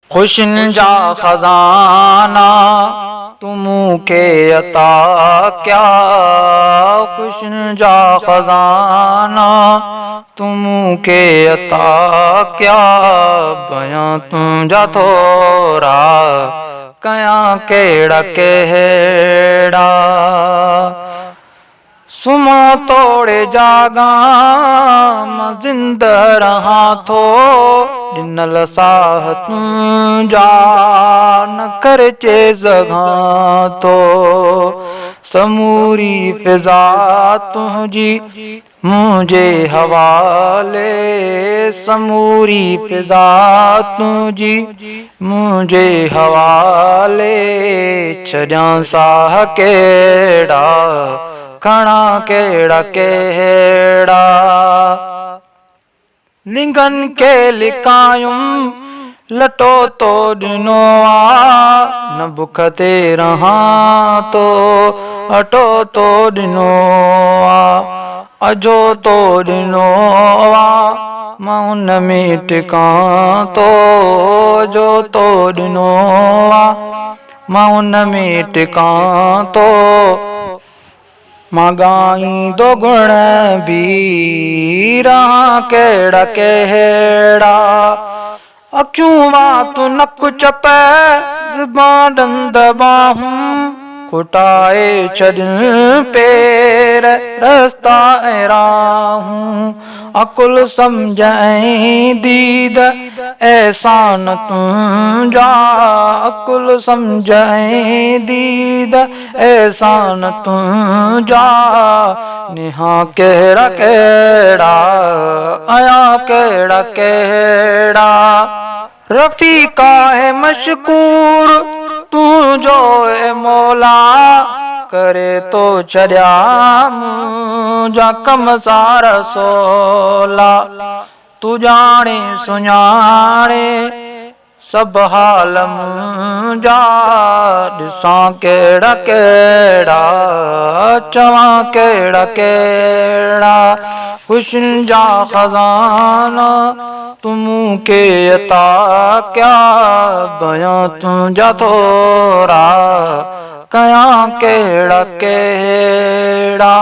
खुशिन जा खजाना तुम के अता क्या, खुशिन जा खजाना तुम के अता क्या, बयां तुझा थोरा कया केड़ा केड़ा। सुमा तोड़े जागा मां जिंदा रहा थो, ॾिनल साह तुंहिंजा न खर्चे सघां थो। समूरी फिज़ा तुंहिंजी मुंहिंजे हवाले, समूरी फिज़ा तुंहिंजी मुंहिंजे हवाले, छॾियां साह केड़ा खणा केड़ा केड़ा। लिंगन के लिकायुम लटो तो ॾिनो आ, न बुख ते रहां तो अटो तो ॾिनो आ, अजो तो ॾिनो आ मां उन में टिकां तो, अजो तो ॾिनो आ मां उन में टिकां तो। मां गाईंदो गुण बि रहां केड़ा केड़ा। अखियूं वातूं नक चप ज़ुबान ॾंद ॿाहूं, खुटाए छॾनि पेर रस्ता ऐं राहूं। अकुल सम्झ ऐं दीद एहसान तुंहिंजा, अकुल सम्झ ऐं दीद एहसान तुंहिंजा। निहा केड़ा केड़ा आया केड़ा केड़ा। रफ़ीका है मशकूर तुंहिंजो ए मौला, करे तो छॾिया मुंहिंजा कम सार सोला। तू ॼाणे सुञाणे सभु हाल मुंहिंजा, ॾिसां केड़ा केड़ा चवां केड़ा केड़ा। खुशियुनि जा खज़ाना तुम के अता क्या, बयां तुझा थोरा कया केड़ा केड़ा।